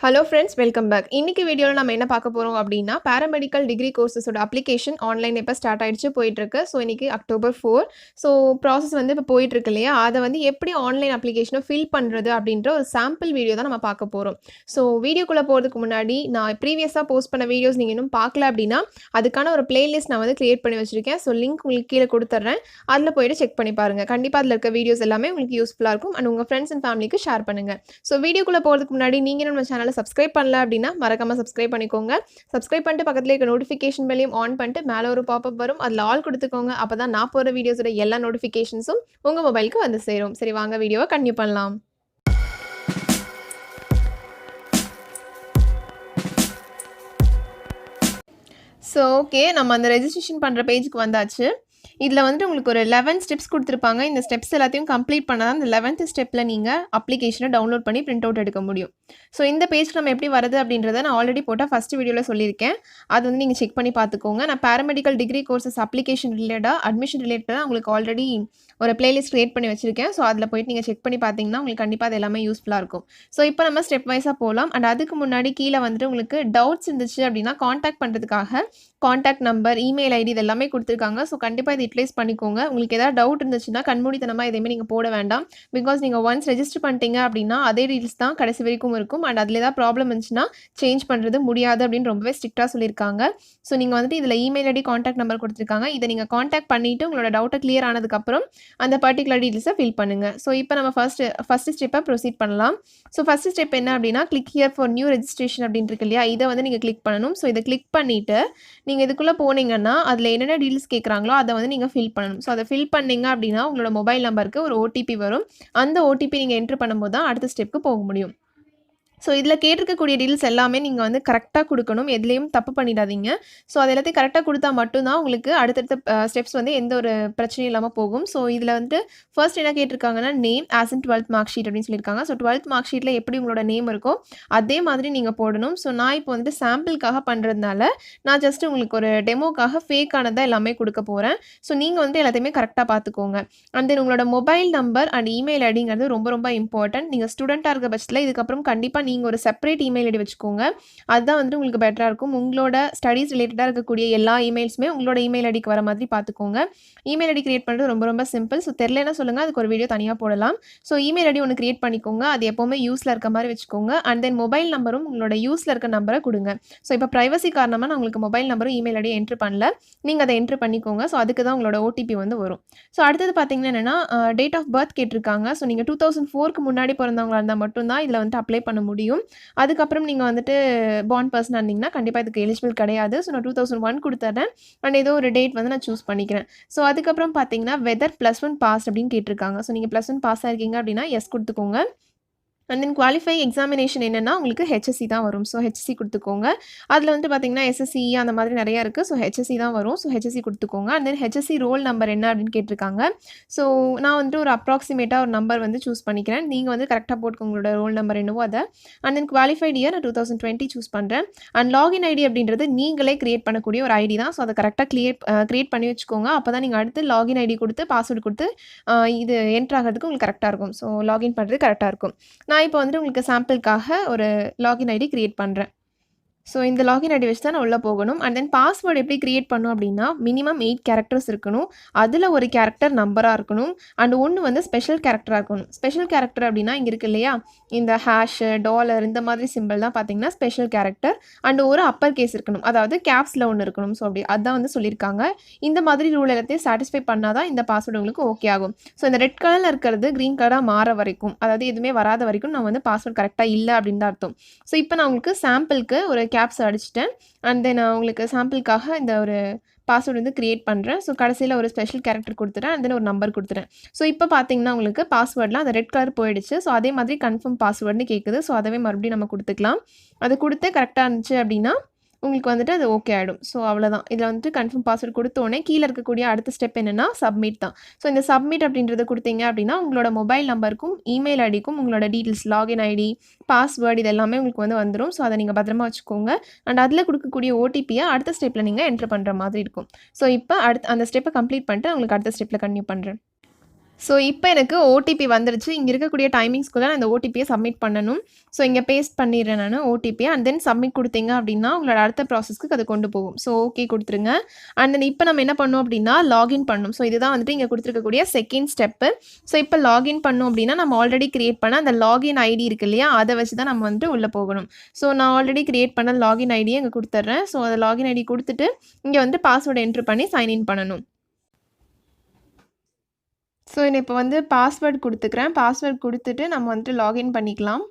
Hello friends, welcome back. இன்னைக்கு வீடியோவில் நம்ம என்ன பார்க்க போகிறோம் அப்படின்னா, பேராமெடிக்கல் டிகிரி கோர்சஸோட அப்ளிகேஷன் ஆன்லைன் இப்போ ஸ்டார்ட் ஆயிடுச்சு, போயிட்டுருக்கு. ஸோ இன்னைக்கு October 4. ஸோ ப்ராசஸ் வந்து இப்போ போயிட்டுருக்கு இல்லையா, அதை வந்து எப்படி ஆன்லைன் அப்ளிகேஷனை ஃபில் பண்ணுறது அப்படின்ற ஒரு சாம்பிள் வீடியோ தான் நம்ம பார்க்க போகிறோம். ஸோ வீடியோக்குள்ளே போகிறதுக்கு முன்னாடி நான் ப்ரீவியஸாக போஸ்ட் பண்ண வீடியோஸ் நீங்கள் இன்னும் பார்க்கல அப்படின்னா, அதுக்கான ஒரு பிளேலிஸ்ட் நான் வந்து கிரியேட் பண்ணி வச்சுருக்கேன். ஸோ லிங்க் உங்களுக்கு கீழே கொடுத்துட்றேன். அதில் போய்ட்டு செக் பண்ணி பாருங்கள். கண்டிப்பாக அதில் இருக்க வீடியோஸ் எல்லாமே உங்களுக்கு யூஸ்ஃபுல்லாக இருக்கும். அண்ட் உங்கள் ஃப்ரெண்ட்ஸ் அண்ட் ஃபேமிலிக்கு ஷேர் பண்ணுங்கள். ஸோ வீடியோக்குள்ளே போகிறதுக்கு முன்னாடி நீங்கள் நம்ம சேனலை சப்ஸ்கிரைப் பண்ணல அப்படின்னா மறக்காம சப்ஸ்கிரைப் பண்ணிக்கோங்க. சப்ஸ்கிரைப் பண்ணிட்டு பக்கத்துல இருக்க நோட்டிஃபிகேஷன் பெல்லையும் ஆன் பண்ணிட்டு மேலே ஒரு பாப்அப் வரும், அதில் ஆல் கொடுத்துக்கோங்க. அப்போ தான் நான் போகிற வீடியோஸோட எல்லா நோட்டிஃபிகேஷன்ஸும் உங்கள் மொபைலுக்கு வந்து சேரும். சரி, வாங்க வீடியோவை கன்டினியூ பண்ணலாம். ஸோ ஓகே, நம்ம அந்த ரெஜிஸ்ட்ரேஷன் பண்ணுற பேஜுக்கு வந்தாச்சு. இதில் வந்துட்டு உங்களுக்கு ஒரு 11 ஸ்டெப்ஸ் கொடுத்துருப்பாங்க. இந்த ஸ்டெப்ஸ் எல்லாத்தையும் கம்ப்ளீட் பண்ணால் தான் இந்த 11th ஸ்டெப்பில் நீங்கள் அப்ளிகேஷனை டவுன்லோட் பண்ணி பிரிண்ட் அவுட் எடுக்க முடியும். ஸோ இந்த பேஜ்க்கு நம்ம எப்படி வருது அப்படின்றத நான் ஆல்ரெடி போட்டால் ஃபஸ்ட் வீடியோவில் சொல்லியிருக்கேன். அது வந்து நீங்கள் செக் பண்ணி பார்த்துக்கோங்க. நான் பேராமெடிக்கல் டிகிரி கோர்சஸ் அப்ளிகேஷன் ரிலேட்டடாக அட்மிஷன் ரிலேட்டடாக உங்களுக்கு ஆல்ரெடி ஒரு பிளேலிஸ்ட் கிரியேட் பண்ணி வச்சிருக்கேன். ஸோ அதில் போய்ட்டு நீங்கள் செக் பண்ணி பார்த்தீங்கன்னா உங்களுக்கு கண்டிப்பாக அது எல்லாமே யூஸ்ஃபுல்லாக இருக்கும். ஸோ இப்போ நம்ம ஸ்டெப் வைஸாக போகலாம். அண்ட் அதுக்கு முன்னாடி கீழே வந்துட்டு உங்களுக்கு டவுட்ஸ் இருந்துச்சு அப்படின்னா காண்டாக்ட் பண்ணுறதுக்காக காண்டாக்ட் நம்பர், இமெயில் ஐடி இது எல்லாமே கொடுத்துருக்காங்க. ஸோ கண்டிப்பாக இது யூட்டிலைஸ் பண்ணிக்கோங்க. உங்களுக்கு ஏதாவது டவுட் இருந்துச்சுன்னா கண்மூடித்தனமாக எதையுமே நீங்கள் போட வேண்டாம். பிகாஸ் நீங்கள் ஒன்ஸ் ரெஜிஸ்டர் பண்ணிட்டீங்க அப்படின்னா அதே டீல்ஸ் தான் கடைசி வரைக்கும் இருக்கும். அண்ட் அதில் ஏதாவது ப்ராப்ளம் இருந்துச்சுன்னா சேஞ்ச் பண்ணுறது முடியாது அப்படின்னு ரொம்பவே ஸ்ட்ரிக்டாக சொல்லியிருக்காங்க. ஸோ நீங்கள் வந்துட்டு இதில் இமெயில் ஐடி, காண்டாக்ட் நம்பர் கொடுத்துருக்காங்க. இதை நீங்கள் காண்டாக்ட் பண்ணிவிட்டு உங்களோட டவுட்டை கிளியர் ஆனதுக்கப்புறம் அந்த பர்டிகுலர் டீட்டெயில்ஸை ஃபில் பண்ணுங்கள். ஸோ இப்போ நம்ம ஃபஸ்ட்டு ஸ்டெப்பை ப்ரொசீட் பண்ணலாம். ஸோ ஃபஸ்ட்டு ஸ்டெப் என்ன அப்படின்னா, click here for new registration அப்படின்னு இருக்கு இல்லையா, இதை வந்து நீங்கள் கிளிக் பண்ணணும். ஸோ இதை கிளிக் பண்ணிவிட்டு நீங்கள் இதுக்குள்ளே போனீங்கன்னா அதில் என்னென்ன டீல்ஸ் கேட்குறாங்களோ அதை வந்து நீங்கள் ஃபில் பண்ணணும். ஸோ அதை ஃபில் பண்ணிங்க அப்படின்னா உங்களோட மொபைல் நம்பருக்கு ஒரு ஓடிபி வரும். அந்த ஓடிபி நீங்கள் என்ட்ரு பண்ணும்போது தான் அடுத்த ஸ்டெப்புக்கு போக முடியும். ஸோ இதில் கேட்டிருக்கக்கூடிய டீல்ஸ் எல்லாமே நீங்கள் வந்து கரெக்டாக கொடுக்கணும். எதுலேயும் தப்பு பண்ணிடாதீங்க. ஸோ அது எல்லாத்தையும் கரெக்டாக கொடுத்தா மட்டும்தான் உங்களுக்கு அடுத்தடுத்த ஸ்டெப்ஸ் வந்து எந்த ஒரு பிரச்சனையும் இல்லாமல் போகும். ஸோ இதில் வந்துட்டு ஃபர்ஸ்ட் என்ன கேட்டிருக்காங்கன்னா, name as in 12th mark sheet அப்படின்னு சொல்லியிருக்காங்க. ஸோ 12th மார்க் ஷீட்டில் எப்படி உங்களோட நேம் இருக்கோ அதே மாதிரி நீங்கள் போடணும். ஸோ நான் இப்போ வந்துட்டு சாம்பிளுக்காக பண்ணுறதுனால நான் ஜஸ்ட் உங்களுக்கு ஒரு டெமோக்காக ஃபேக்கானதாக எல்லாமே கொடுக்க போகிறேன். ஸோ நீங்கள் வந்து எல்லாத்தையுமே கரெக்டாக பார்த்துக்கோங்க. அண்ட் தென் உங்களோட மொபைல் நம்பர் அண்ட் இமெயில் ஐடிங்கிறது ரொம்ப ரொம்ப இம்பார்ட்டன்ட். நீங்கள் ஸ்டூடெண்ட்டாக இருக்க பட்சத்தில் இதுக்கப்புறம் கண்டிப்பாக நீங்கள் ஒரு செப்பரேட் இமெயில் ஐடி வச்சுக்கோங்க. அதுதான் வந்துட்டு உங்களுக்கு பெட்டராக இருக்கும். உங்களோட ஸ்டடீஸ் ரிலேட்டடாக இருக்கக்கூடிய எல்லா இமெயில்ஸுமே உங்களோட இமெயில் ஐடிக்கு வர மாதிரி பார்த்துக்கோங்க. இமெயில் ஐடி கிரியேட் பண்ணுறது ரொம்ப ரொம்ப சிம்பிள். ஸோ தெரியலன்னா சொல்லுங்கள், அதுக்கு ஒரு வீடியோ தனியாக போடலாம். ஸோ இமெயில் ஐடி ஒன்று கிரியேட் பண்ணிக்கோங்க. அது எப்போவுமே யூஸில் இருக்க மாதிரி வச்சுக்கோங்க. அண்ட் தென் மொபைல் நம்பரும் உங்களோட யூஸில் இருக்க நம்பரை கொடுங்க. ஸோ இப்போ ப்ரைவசி காரணமாக நான் உங்களுக்கு மொபைல் நம்பரும் இமெயில் ஐடியை என்ட்ரு பண்ணல. நீங்கள் அதை என்ட்ரு பண்ணிக்கோங்க. ஸோ அதுக்கு தான் உங்களோட ஓடிபி வந்து வரும். ஸோ அடுத்தது பார்த்தீங்கன்னா என்னென்னா, டேட் ஆஃப் பர்த் கேட்டிருக்காங்க. ஸோ நீங்கள் 2004க்கு முன்னாடி பிறந்தவங்களா இருந்தால் மட்டும்தான் இதில் வந்து அப்ளை பண்ண முடியும். அதுக்கப்புறம் நீங்கள் வந்துட்டு பாண்ட் பர்சனாக இருந்தீங்கன்னா கண்டிப்பாக இதுக்கு எலிஜிபிள் கிடையாது. ஸோ நான் 2001 கொடுத்துட்றேன். அண்ட் ஏதோ ஒரு டேட் வந்து நான் சூஸ் பண்ணிக்கிறேன். ஸோ அதுக்கப்புறம் பார்த்தீங்கன்னா வெதர் +1 பாஸ் அப்படின்னு கேட்டிருக்காங்க. ஸோ நீங்கள் +1 பாஸ் ஆகிருக்கீங்க அப்படின்னா எஸ் கொடுத்துக்கோங்க. அண்ட் தென் குவாலிஃபை எக்ஸாமினேஷன் என்னென்னா உங்களுக்கு HSC தான் வரும். ஸோ HSC கொடுத்துக்கோங்க. அதில் வந்து பார்த்தீங்கன்னா SSC அந்த மாதிரி நிறையா இருக்குது. ஸோ HSC தான் வரும். ஸோ HSC கொடுத்துக்கோங்க. And then HSC roll number என்ன அப்படின்னு கேட்டிருக்காங்க. ஸோ நான் வந்துட்டு ஒரு அப்ராக்சிமேட்டாக ஒரு நம்பர் வந்து சூஸ் பண்ணிக்கிறேன். நீங்கள் வந்து கரெக்டாக போட்டுக்கோங்க உங்களோட ரோல் நம்பர் என்னவோ அதை. அண்ட் தென் குவாலிஃபைட் இயர் நான் 2020 சூஸ் பண்ணுறேன். அண்ட் லாகின் ஐடி அப்படின்றது நீங்களே கிரியேட் பண்ணக்கூடிய ஒரு ஐடி தான். ஸோ அதை கரெக்டாக கிரியேட் பண்ணி வச்சுக்கோங்க. அப்போ தான் நீங்கள் அடுத்து லாகின் ஐடி கொடுத்து பாஸ்வேர்டு கொடுத்து இது என்ட்ரு ஆகிறதுக்கு உங்களுக்கு கரெக்டாக இருக்கும். ஸோ லாகின் பண்ணுறது கரெக்டாக இருக்கும். நான் இப்போ வந்துட்டு உங்களுக்கு சாம்பிளுக்காக ஒரு லாகின் ஐடி கிரியேட் பண்ணுறேன். ஸோ இந்த லாகின் ஐடி வச்சு தான் நான் உள்ளே போகணும். அண்ட் தென் பாஸ்வேர்டு எப்படி கிரியேட் பண்ணும் அப்படின்னா, மினிமம் 8 கேரக்டர்ஸ் இருக்கணும். அதில் ஒரு கேரக்டர் நம்பராக இருக்கணும். அண்ட் ஒன்று வந்து ஸ்பெஷல் கேரக்டராக இருக்கணும். ஸ்பெஷல் கேரக்டர் அப்படின்னா இங்கே இருக்கு இல்லையா, இந்த ஹேஷு, டாலர் இந்த மாதிரி சிம்பிள் தான் பார்த்தீங்கன்னா ஸ்பெஷல் கேரக்டர். அண்ட் ஒரு அப்பர் கேஸ் இருக்கணும், அதாவது கேப்ஸில் ஒன்று இருக்கணும். ஸோ அப்படி அதான் வந்து சொல்லியிருக்காங்க. இந்த மாதிரி ரூல் எல்லாத்தையும் சாட்டிஸ்ஃபை பண்ணால் தான் இந்த பாஸ்வேர்டு உங்களுக்கு ஓகே ஆகும். ஸோ இந்த ரெட் கலரில் இருக்கிறது க்ரீன் கலராக மாற வரைக்கும், அதாவது எதுவுமே வராத வரைக்கும் நான் வந்து பாஸ்வேர்டு கரெக்டாக இல்லை அப்படின்னு தான் அர்த்தம். ஸோ இப்போ நான் உங்களுக்கு சாம்பிளுக்கு ஒரு கேப்ஸ் அடிச்சிட்டேன். அண்ட் தென் நான் உங்களுக்கு சாம்பிளுக்காக இந்த ஒரு பாஸ்வேர்டு வந்து கிரியேட் பண்ணுறேன். ஸோ கடைசியில் ஒரு ஸ்பெஷல் கேரக்டர் கொடுத்துட்டேன். அண்ட் தென் ஒரு நம்பர் கொடுத்துட்டேன். ஸோ இப்போ பார்த்தீங்கன்னா உங்களுக்கு பாஸ்வேர்டெலாம் அந்த ரெட் கலர் போயிடுச்சு. ஸோ அதே மாதிரி கன்ஃபார்ம் பாஸ்வேர்டுன்னு கேட்குது. ஸோ அதவே மறுபடியும் நம்ம கொடுத்துக்கலாம். அது கொடுத்து கரெக்டாக இருந்துச்சு அப்படின்னா உங்களுக்கு வந்துட்டு அது ஓகே ஆகிடும். ஸோ அவ்வளோதான். இதில் வந்துட்டு கன்ஃபார்ம் பாஸ்வேர்டு கொடுத்தோடனே கீழே இருக்கக்கூடிய அடுத்த ஸ்டெப் என்னென்னா சப்மிட் தான். ஸோ இந்த சப்மிட் அப்படின்றத கொடுத்தீங்க அப்படின்னா உங்களோட மொபைல் நம்பருக்கும் இமெயில் ஐடிக்கும் உங்களோட டீட்டெயில்ஸ், லாகின் ஐடி, பாஸ்வேர்டு இது எல்லாமே உங்களுக்கு வந்து வந்துடும். ஸோ அதை நீங்கள் பத்திரமா வச்சுக்கோங்க. அண்ட் அதில் கொடுக்கக்கூடிய ஓடிபியை அடுத்த ஸ்டெப்பில் நீங்கள் என்ட்ரு பண்ணுற மாதிரி இருக்கும். ஸோ இப்போ அந்த ஸ்டெப்பை கம்ப்ளீட் பண்ணிட்டு உங்களுக்கு அடுத்த ஸ்டெப்பில் கன்டினியூ பண்ணுறேன். ஸோ இப்போ எனக்கு ஓடிபி வந்துருச்சு. இங்க இருக்கக்கூடிய டைமிங்ஸ்க்குள்ள நான் இந்த ஓடிபியை சப்மிட் பண்ணணும். ஸோ இங்க பேஸ்ட் பண்ணிடுறேன் நானு ஓடிபியை. அண்ட் தென் சப்மிட் குடுத்தீங்க அப்படின்னா, உங்களோட அடுத்த ப்ராசஸ்க்கு அது கொண்டு போகும். ஸோ ஓகே குடுத்துருங்க. அண்ட் தென் இப்போ நம்ம என்ன பண்ணணும் அப்படின்னா, லாகின் பண்ணணும். ஸோ இதுதான் வந்துட்டு இங்க குடுத்துருக்கக்கூடிய செகண்ட் ஸ்டெப்பு. ஸோ இப்போ லாகின் பண்ணோம் அப்படின்னா, நம்ம ஆல்ரெடி கிரியேட் பண்ண அந்த லாகின் ஐடி இருக்கு இல்லையா? அதை வச்சு தான் நம்ம வந்துட்டு உள்ள போகணும். ஸோ நான் ஆல்ரெடி கிரியேட் பண்ண லாகின் ஐடியை இங்க குடுத்துர்றேன். ஸோ அந்த லாகின் ஐடி குடுத்துட்டு, இங்க வந்து பாஸ்வேர்ட் என்டர் பண்ணி சைன் இன் பண்ணணும். ஸோ நான் இப்போ வந்து பாஸ்வேர்ட் குடுத்துக்கிறேன். பாஸ்வேர்ட் குடுத்துட்டு நம்ம வந்துட்டு லாகின் பண்ணிக்கலாம்.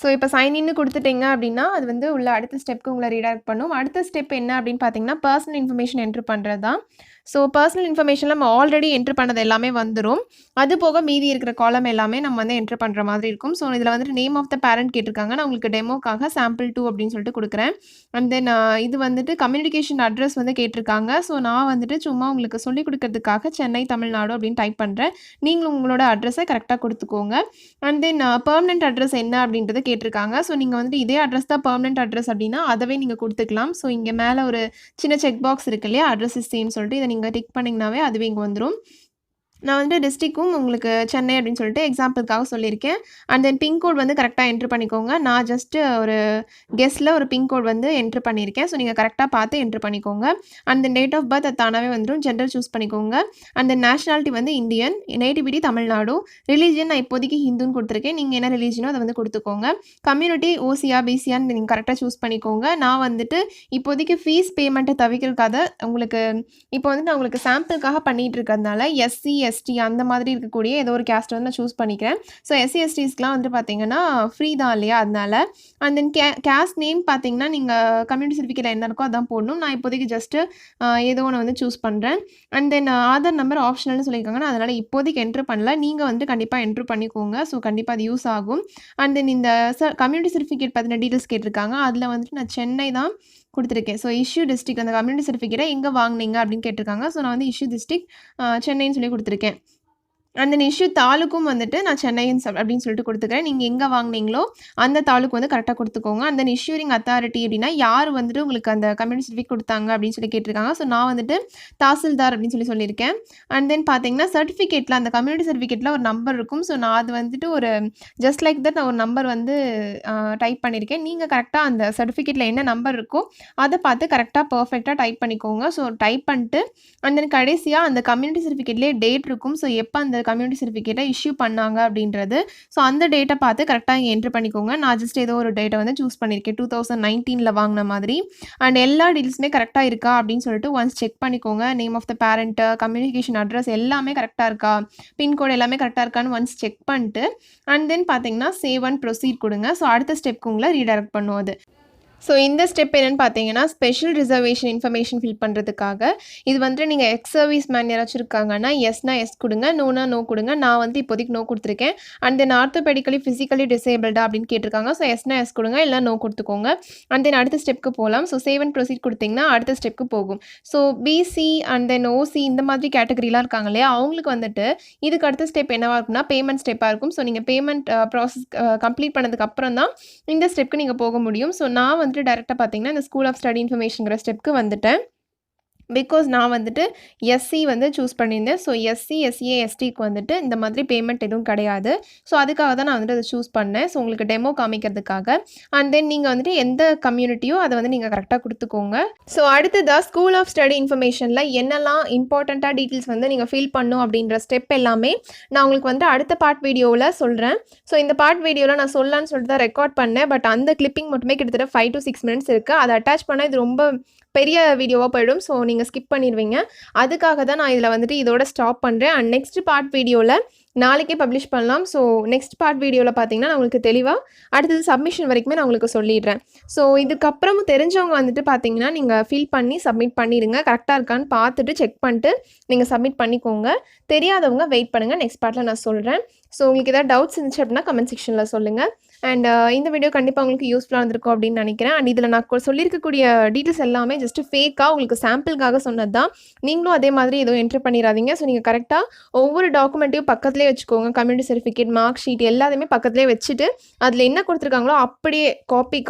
ஸோ இப்போ சைன் இன்னு குடுத்துட்டீங்க அப்படின்னா, அது வந்து உள்ள அடுத்த ஸ்டெப்க்கு உங்கள ரீடைரக்ட் பண்ணும். அடுத்த ஸ்டெப் என்ன அப்படின்னு பார்த்தீங்கன்னா, பர்சனல் இன்ஃபர்மேஷன் என்டர் பண்ணுறது தான். ஸோ பர்சனல் இன்ஃபர்மேஷன்ல நம்ம ஆல்ரெடி என்டர் பண்ணது எல்லாமே வந்துரும். அது போக மீதி இருக்கிற காலம் எல்லாமே நம்ம வந்து என்டர் பண்ற மாதிரி இருக்கும். ஸோ இதில வந்துட்டு நேம் ஆஃப் த பேரண்ட் கேட்டிருக்காங்க. நான் உங்களுக்கு டெமோக்காக சாம்பிள் 2 அப்படின்னு சொல்லிட்டு குடுக்குறேன். அண்ட் தென் இது வந்துட்டு கம்யூனிகேஷன் அட்ரஸ் வந்து கேட்டிருக்காங்க. ஸோ நான் வந்துட்டு சும்மா உங்களுக்கு சொல்லிக் குடுக்கறதுக்காக சென்னை, தமிழ்நாடு அப்படின்னு டைப் பண்றேன். நீங்களும் உங்களோட அட்ரஸை கரெக்ட்டா குடுத்துக்கோங்க. அண்ட் தென் பெர்மனன்ட் அட்ரஸ் என்ன அப்படின்றத கேட்டிருக்காங்க. ஸோ நீங்க வந்துட்டு இதே அட்ரஸ் தான் பெர்மனன்ட் அட்ரஸ் அப்படின்னா, அதவே நீங்க குடுத்துக்கலாம். ஸோ இங்க மேல ஒரு சின்ன செக் பாக்ஸ் இருக்கு இல்லையா? அட்ரஸ் இஸ் சேம்ன்னு சொல்லிட்டு இத நீங்க டிக் பண்ணீங்கனாவே அதுவே இங்க வந்துரும். நான் வந்து டிஸ்ட்ரிக்கும் உங்களுக்கு சென்னை அப்படின்னு சொல்லிட்டு எக்ஸாம்பிளுக்காக சொல்லியிருக்கேன். அண்ட் தென் பின் கோட் வந்து கரெக்ட்டா என்டர் பண்ணிக்கோங்க. நான் ஜஸ்ட்டு ஒரு கெஸ்ல ஒரு பின் கோட் வந்து என்டர் பண்ணியிருக்கேன். ஸோ நீங்க கரெக்ட்டா பார்த்து என்டர் பண்ணிக்கோங்க. And then date of birth அது தானாவே வந்துரும். ஜெண்டர் சூஸ் பண்ணிக்கோங்க. அண்ட் தென் நேஷனாலிட்டி வந்து இந்தியன், நேட்டிவிட்டி தமிழ்நாடு, ரிலிஜியன் நான் இப்போதைக்கு ஹிந்துன்னு குடுத்துருக்கேன். நீங்க என்ன ரிலிஜியனோ அத வந்து குடுத்துக்கோங்க. கம்யூனிட்டி ஓசியா, பிசியான்னு நீங்க கரெக்ட்டா சூஸ் பண்ணிக்கோங்க. நான் வந்துட்டு இப்போதைக்கு ஃபீஸ் பேமெண்ட்ட தவிர்க்கிறதுக்காக உங்களுக்கு இப்போ வந்து நான் உங்களுக்கு சாம்பிளுக்காக பண்ணிட்டு இருக்கிறதுனால எஸ்சி, எஸ்டி அந்த மாதிரி இருக்கக்கூடிய ஏதோ ஒரு கேஸ்ட் வந்து நான் சூஸ் பண்ணிக்கிறேன். ஸோ எஸ்சி, எஸ்டிஸ்க்குலாம் வந்து பார்த்தீங்கன்னா ஃப்ரீ தான் இல்லையா? அதனால. அண்ட் தென் கேஸ்ட் நேம் பார்த்தீங்கன்னா, நீங்க கம்யூனிட்டி சர்டிஃபிகேட்ல என்ன இருக்கோ அதான் போடணும். நான் இப்போதைக்கு ஜஸ்ட்டு ஏதோ ஒண்ணு வந்து சூஸ் பண்றேன். அண்ட் தென் ஆதார் நம்பர் ஆப்ஷனல்னு சொல்லியிருக்காங்க. நான் அதனால இப்போதைக்கு என்டர் பண்ணல. நீங்க வந்துட்டு கண்டிப்பா என்டர் பண்ணிக்கோங்க. ஸோ கண்டிப்பா அது யூஸ் ஆகும். அண்ட் தென் இந்த கம்யூனிட்டி சர்டிஃபிகேட் பத்தின டீட்டெயில்ஸ் கேட்டிருக்காங்க. அதில வந்துட்டு நான் சென்னை தான் குடுத்துருக்கேன். ஸோ இஷ்யூ டிஸ்ட்ரிக்ட் அந்த கம்யூனிட்டி சர்டிஃபிகேட்ட எங்க வாங்குனீங்க அப்படின்னு கேட்டிருக்காங்க. ஸோ நான் வந்து இஷ்யூ டிஸ்ட்ரிக்ட் சென்னைன்னு சொல்லி குடுத்துருக்கேன். அண்ட் தென் இஷ்யூ தாலுக்கும் வந்துட்டு நான் சென்னைன்னு அப்படின்னு சொல்லிட்டு குடுத்துக்கிறேன். நீங்க எங்க வாங்குனீங்களோ அந்த தாலுக்கு வந்து கரெக்ட்டா குடுத்துக்கோங்க. அண்ட் தென் இஷ்யூரிங் அத்தாரிட்டி அப்படின்னா, யார் வந்துட்டு உங்களுக்கு அந்த கம்யூனிட்டி சர்டிஃபிகேட் குடுத்தாங்க அப்படின்னு சொல்லி கேட்டிருக்காங்க. ஸோ நான் வந்துட்டு தாசில்தார் அப்படின்னு சொல்லியிருக்கேன். அண்ட் தென் பார்த்தீங்கன்னா, சர்டிஃபிகேட்ல அந்த கம்யூனிட்டி சர்டிஃபிகேட்ல ஒரு நம்பர் இருக்கும். ஸோ நான் அது வந்துட்டு ஒரு ஜஸ்ட் லைக் தட் நான் ஒரு நம்பர் வந்து டைப் பண்ணியிருக்கேன். நீங்க கரெக்ட்டா அந்த சர்டிஃபிகேட்ல என்ன நம்பர் இருக்கோ அத பார்த்து கரெக்ட்டா பெர்ஃபெக்ட்டா டைப் பண்ணிக்கோங்க. ஸோ டைப் பண்ணிட்டு அண்ட் தென் கடைசியா அந்த கம்யூனிட்டி சர்டிஃபிகேட்லயே டேட் இருக்கும். ஸோ எப்ப அந்த கம்யூனிட்டி சர்டிஃபிகேட்ட இஷ்யூ பண்ணாங்க அப்படின்றது. ஸோ அந்த டேட்ட பார்த்து கரெக்ட்டா இங்க என்டர் பண்ணிக்கோங்க. நான் ஜஸ்ட் ஏதோ ஒரு டேட்ட வந்து சூஸ் பண்ணியிருக்கேன். 2019ல வாங்குன மாதிரி. அண்ட் எல்லா டீட்டெயில்ஸுமே கரெக்ட்டா இருக்கா அப்படின்னு சொல்லிட்டு ஒன்ஸ் செக் பண்ணிக்கோங்க. Name of the parent, communication address எல்லாமே கரெக்ட்டா இருக்கா? பின் கோட் எல்லாமே கரெக்ட்டா இருக்கான்னு ஒன்ஸ் செக் பண்ணிட்டு அண்ட் தென் பார்த்தீங்கன்னா, சேவ் அண்ட் ப்ரொசீட் குடுங்க. ஸோ அடுத்த ஸ்டெப்க்கு உங்கள ரீடைரக்ட் பண்ணும் அது. ஸோ இந்த ஸ்டெப் என்னன்னு பார்த்தீங்கன்னா, ஸ்பெஷல் ரிசர்வேஷன் இன்ஃபர்மேஷன் ஃபில் பண்ணுறதுக்காக. இது வந்துட்டு நீங்க எக்ஸ் சர்வீஸ் மேன் யாராச்சும் இருக்காங்கன்னா, எஸ்னா எஸ் குடுங்க. நோனா நோ குடுங்க. நான் வந்து இப்போதைக்கு நோ குடுத்துருக்கேன். அண்ட் தென் ஆர்த்தோபெடிக்கலி ஃபிசிக்கலி டிசேபிள்டா அப்படின்னு கேட்டிருக்காங்க. ஸோ எஸ்னா எஸ் குடுங்க. இல்ல நோ குடுத்துக்கோங்க. அண்ட் தென் அடுத்த ஸ்டெப்க்கு போலாம். ஸோ சேவ் அண்ட் ப்ரொசீட் குடுத்தீங்கன்னா, அடுத்த ஸ்டெப்க்கு போகும். ஸோ பிசி அண்ட் தென் ஓசி இந்த மாதிரி கேட்டகரிலாம் இருக்காங்க இல்லையா? அவங்களுக்கு வந்துட்டு இதுக்கு அடுத்த ஸ்டெப் என்னவா இருக்கும்னா, பேமெண்ட் ஸ்டெப்பா இருக்கும். ஸோ நீங்க பேமெண்ட் ப்ராசஸ் கம்ப்ளீட் பண்ணதுக்கு அப்புறம் தான் இந்த ஸ்டெப்க்கு நீங்க போக முடியும். ஸோ நான் வந்துட்டு டைரக்ட்டா பார்த்தீங்கன்னா, இந்த ஸ்கூல் ஆஃப் ஸ்டடி இன்ஃபர்மேஷன்ங்கிற ஸ்டெப்க்கு வந்துட்டேன். பிகாஸ் நான் வந்துட்டு எஸ்சி வந்து சூஸ் பண்ணியிருந்தேன். ஸோ எஸ்சி, எஸ்ஏ, எஸ்டிக்கு வந்துட்டு இந்த மாதிரி பேமெண்ட் எதுவும் கிடையாது. ஸோ அதுக்காக தான் நான் வந்துட்டு அதை சூஸ் பண்ணேன். ஸோ உங்களுக்கு டெமோ காமிக்கிறதுக்காக. அண்ட் தென் நீங்கள் வந்துட்டு எந்த கம்யூனிட்டியோ அதை வந்து நீங்கள் கரெக்டாக கொடுத்துக்கோங்க. ஸோ அடுத்ததாக ஸ்கூல் ஆஃப் ஸ்டடி இன்ஃபர்மேஷனில் என்னெல்லாம் இம்பார்ட்டண்ட்டாக டீட்டெயில்ஸ் வந்து நீங்கள் ஃபில் பண்ணும் அப்படின்ற ஸ்டெப் எல்லாமே நான் உங்களுக்கு வந்து அடுத்த பார்ட் வீடியோவில் சொல்கிறேன். ஸோ இந்த பார்ட் வீடியோவில் நான் சொல்லலான்னு சொல்லிட்டு தான் ரெக்கார்ட் பண்ணேன். பட் அந்த கிளிப்பிங் மட்டுமே கிட்டத்தட்ட 5 to 6 மினிட்ஸ் இருக்குது. அதை அட்டாச் பண்ணால் இது ரொம்ப பெரிய வீடியோவாக போயிடும். ஸோ நீங்கள் ஸ்கிப் பண்ணிடுவீங்க. அதுக்காக தான் நான் இதில் வந்துட்டு இதோட ஸ்டாப் பண்ணுறேன். அண்ட் நெக்ஸ்ட் பார்ட் வீடியோவில் நாளைக்கே பப்ளிஷ் பண்ணலாம். ஸோ நெக்ஸ்ட் பார்ட் வீடியோவில் பார்த்தீங்கன்னா நான் உங்களுக்கு தெளிவாக அடுத்தது சப்மிஷன் வரைக்குமே நான் உங்களுக்கு சொல்லிடுறேன். ஸோ இதுக்கப்புறமும் தெரிஞ்சவங்க வந்துட்டு பார்த்தீங்கன்னா நீங்கள் ஃபில் பண்ணி சப்மிட் பண்ணிடுங்க. கரெக்டாக இருக்கான்னு பார்த்துட்டு செக் பண்ணிட்டு நீங்கள் சப்மிட் பண்ணிக்கோங்க. தெரியாதவங்க வெயிட் பண்ணுங்கள். நெக்ஸ்ட் பார்ட்டில் நான் சொல்கிறேன். ஸோ உங்களுக்கு ஏதாவது டவுட்ஸ் இருந்துச்சு அப்படின்னா கமெண்ட் செக்ஷனில் சொல்லுங்கள். அண்ட் இந்த வீடியோ கண்டிப்பாக உங்களுக்கு யூஸ்ஃபுல்லாக இருந்திருக்கும் அப்படின்னு நினைக்கிறேன். அண்ட் இதில் நான் சொல்லியிருக்கக்கூடிய டீட்டெயில்ஸ் எல்லாமே ஜஸ்ட்டு ஃபேக்காக உங்களுக்கு சாம்பிளுக்காக சொன்னது தான். நீங்களும் அதே மாதிரி எதுவும் என்ட்ரு பண்ணிடாதீங்க. ஸோ நீங்கள் கரெக்டாக ஒவ்வொரு டாக்குமெண்ட்டையும் பக்கத்துலேயே வச்சுக்கோங்க. கம்யூனிட்டி சர்டிஃபிகேட், மார்க் ஷீட் எல்லாத்தையுமே பக்கத்துலேயே வச்சுட்டு அதில் என்ன கொடுத்துருக்காங்களோ அப்படியே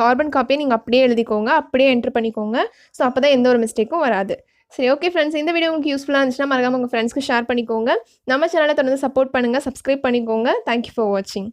கார்பன் காப்பியை நீங்கள் அப்படியே எழுதிக்கோங்க. அப்படியே என்ட்ரு பண்ணிக்கோங்க. ஸோ அப்போ தான் எந்த ஒரு மிஸ்டேக்கும் வராது. சரி, ஓகே ஃப்ரெண்ட்ஸ். இந்த வீடியோ உங்களுக்கு யூஸ்ஃபுல்லா இருந்துச்சுன்னா மறக்காம உங்க ஃப்ரெண்ட்ஸ்க்கு ஷேர் பண்ணிக்கோங்க. நம்ம சேனலை தொடர்ந்து சப்போர்ட் பண்ணுங்க. சப்ஸ்கிரைப் பண்ணிக்கோங்க. தேங்க் யூ ஃபார் வாட்சிங்.